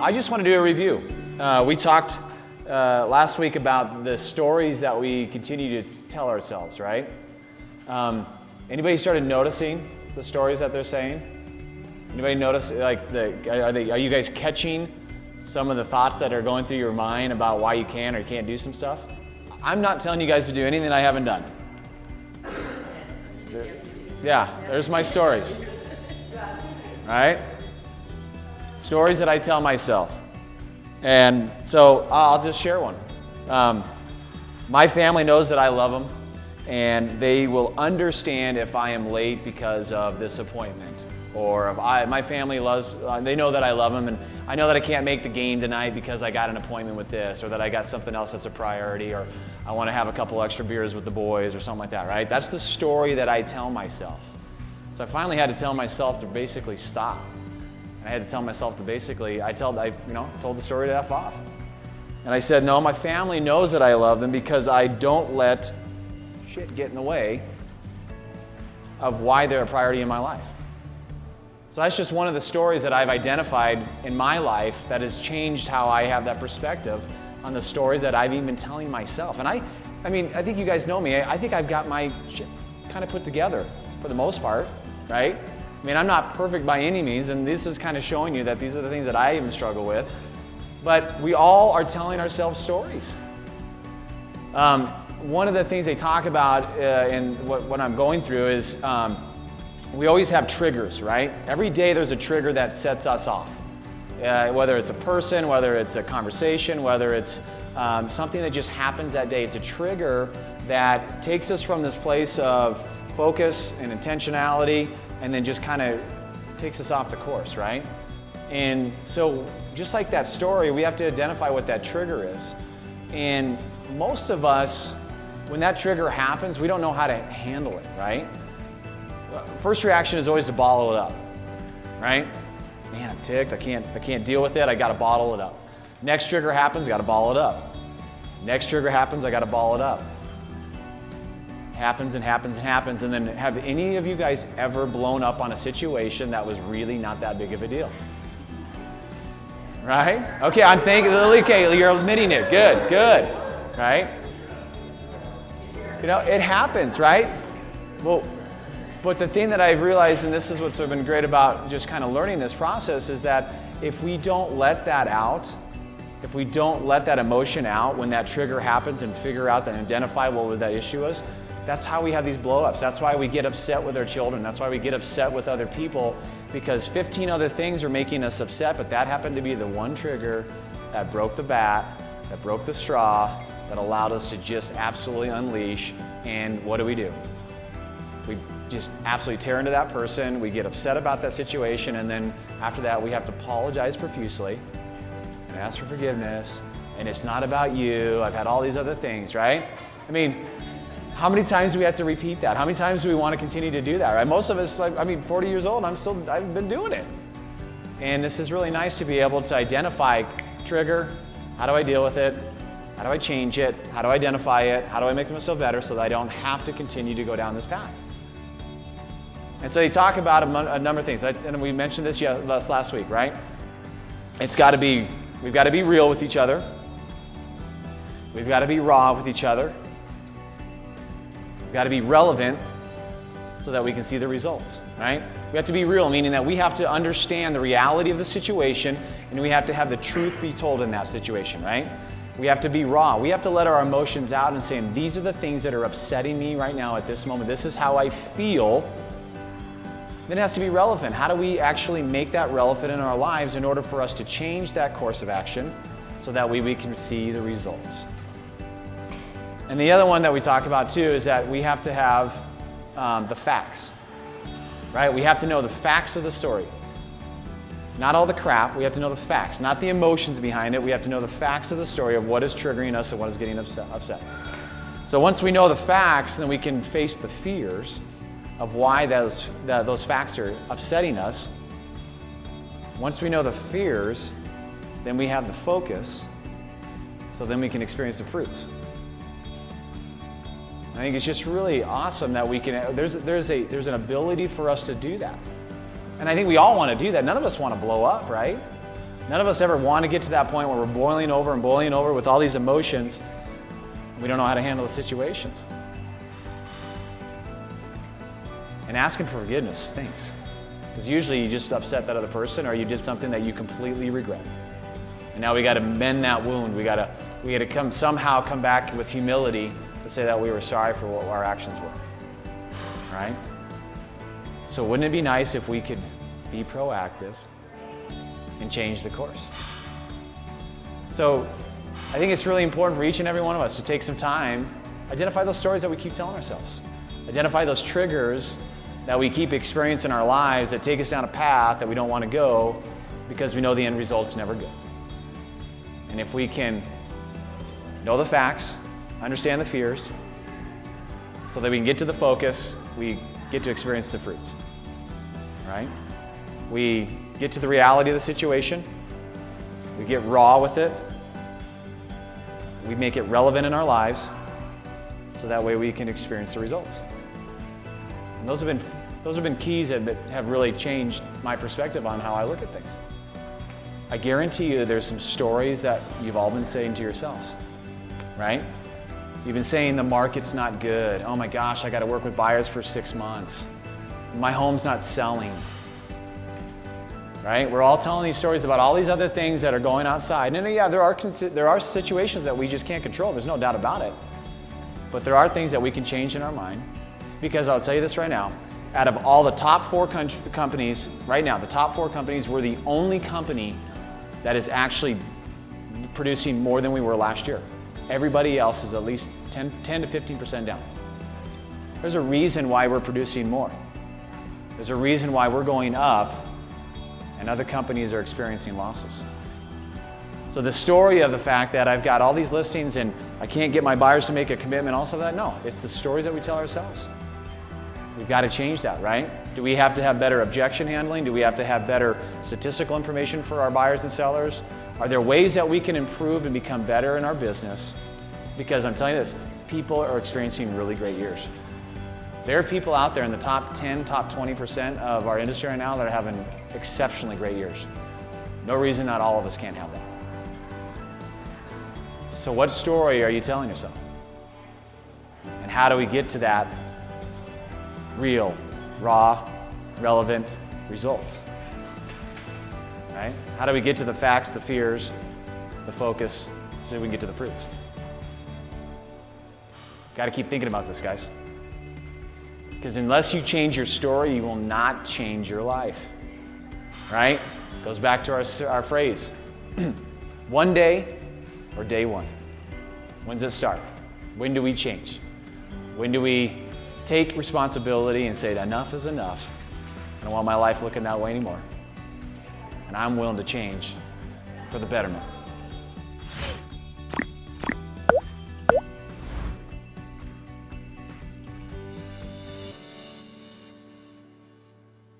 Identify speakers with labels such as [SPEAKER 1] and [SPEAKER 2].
[SPEAKER 1] I just want to do a review. We talked last week about the stories that we continue to tell ourselves, right? Anybody started noticing the stories that they're saying? Anybody notice, like, are you guys catching some of the thoughts that are going through your mind about why you can or can't do some stuff? I'm not telling you guys to do anything I haven't done. Yeah, there's my stories. Right? Stories that I tell myself. And so I'll just share one. My family knows that I love them, and they will understand if I am late because of this appointment. Or if my family loves, they know that I love them, and I know that I can't make the game tonight because I got an appointment with this, or that I got something else that's a priority, or I want to have a couple extra beers with the boys, or something like that, right? That's the story that I tell myself. So I finally had to tell myself to basically stop. I had to tell myself to basically, I told the story to F off. And I said, no, my family knows that I love them because I don't let shit get in the way of why they're a priority in my life. So that's just one of the stories that I've identified in my life that has changed how I have that perspective on the stories that I've even been telling myself. And I think you guys know me. I think I've got my shit kind of put together for the most part, right? I mean, I'm not perfect by any means, and this is kind of showing you that these are the things that I even struggle with. But we all are telling ourselves stories. One of the things they talk about in what I'm going through is we always have triggers, right? Every day there's a trigger that sets us off. Whether it's a person, whether it's a conversation, whether it's something that just happens that day. It's a trigger that takes us from this place of focus and intentionality, and then just kind of takes us off the course, right? And so just like that story, we have to identify what that trigger is. And most of us, when that trigger happens, we don't know how to handle it, right? First reaction is always to bottle it up, right? Man, I'm ticked, I can't deal with it, I gotta bottle it up. Next trigger happens, I gotta bottle it up. Next trigger happens, I gotta bottle it up. Happens and happens and happens, and then have any of you guys ever blown up on a situation that was really not that big of a deal? Right? Okay, I'm thinking, okay, you're admitting it. Good, right? You know, it happens, right? Well, but the thing that I've realized, and this is what's been great about just kind of learning this process, is that if we don't let that out, if we don't let that emotion out when that trigger happens and figure out and identify what that issue is, that's how we have these blow-ups. That's why we get upset with our children. That's why we get upset with other people, because 15 other things are making us upset, but that happened to be the one trigger that broke the bat, that broke the straw, that allowed us to just absolutely unleash. And what do? We just absolutely tear into that person. We get upset about that situation, and then after that, we have to apologize profusely and ask for forgiveness. And it's not about you. I've had all these other things, right? I mean, how many times do we have to repeat that? How many times do we want to continue to do that, right? Most of us, 40 years old, I've been doing it. And this is really nice to be able to identify trigger, how do I deal with it? How do I change it? How do I identify it? How do I make myself better so that I don't have to continue to go down this path? And so they talk about a number of things, and we mentioned this last week, right? We've got to be real with each other. We've got to be raw with each other. We've got to be relevant so that we can see the results, right? We have to be real, meaning that we have to understand the reality of the situation, and we have to have the truth be told in that situation, right? We have to be raw. We have to let our emotions out and say, these are the things that are upsetting me right now at this moment. This is how I feel. Then it has to be relevant. How do we actually make that relevant in our lives in order for us to change that course of action so that we can see the results? And the other one that we talk about too is that we have to have the facts, right? We have to know the facts of the story. Not all the crap, we have to know the facts, not the emotions behind it. We have to know the facts of the story of what is triggering us and what is getting upset. So once we know the facts, then we can face the fears of why those facts are upsetting us. Once we know the fears, then we have the focus, so then we can experience the fruits. I think it's just really awesome that we can, there's an ability for us to do that. And I think we all want to do that. None of us want to blow up, right? None of us ever want to get to that point where we're boiling over and boiling over with all these emotions. We don't know how to handle the situations. And asking for forgiveness stinks. Because usually you just upset that other person or you did something that you completely regret. And now we got to mend that wound. We got to somehow come back with humility to say that we were sorry for what our actions were. Right? So wouldn't it be nice if we could be proactive and change the course? So I think it's really important for each and every one of us to take some time, identify those stories that we keep telling ourselves. Identify those triggers that we keep experiencing in our lives that take us down a path that we don't want to go because we know the end result's never good. And if we can know the facts, understand the fears, so that we can get to the focus, we get to experience the fruits. Right? We get to the reality of the situation, we get raw with it, we make it relevant in our lives, so that way we can experience the results. And those have been keys that have really changed my perspective on how I look at things. I guarantee you there's some stories that you've all been saying to yourselves, right? You've been saying the market's not good. Oh my gosh, I got to work with buyers for 6 months. My home's not selling. Right? We're all telling these stories about all these other things that are going outside. And yeah, there are situations that we just can't control. There's no doubt about it. But there are things that we can change in our mind. Because I'll tell you this right now, out of all the top 4 companies, right now, the top 4 companies, we're the only company that is actually producing more than we were last year. Everybody else is at least 10 to 15% down. There's a reason why we're producing more. There's a reason why we're going up and other companies are experiencing losses. So the story of the fact that I've got all these listings and I can't get my buyers to make a commitment, also that, no, it's the stories that we tell ourselves. We've got to change that, right? Do we have to have better objection handling? Do we have to have better statistical information for our buyers and sellers? Are there ways that we can improve and become better in our business? Because I'm telling you this, people are experiencing really great years. There are people out there in the top 10, top 20% of our industry right now that are having exceptionally great years. No reason not all of us can't have that. So what story are you telling yourself? And how do we get to that real, raw, relevant results? Right? How do we get to the facts, the fears, the focus, so that we can get to the fruits? Got to keep thinking about this, guys. Because unless you change your story, you will not change your life. Right? Goes back to our phrase. One day or day one? When does it start? When do we change? When do we take responsibility and say enough is enough? I don't want my life looking that way anymore. And I'm willing to change for the betterment.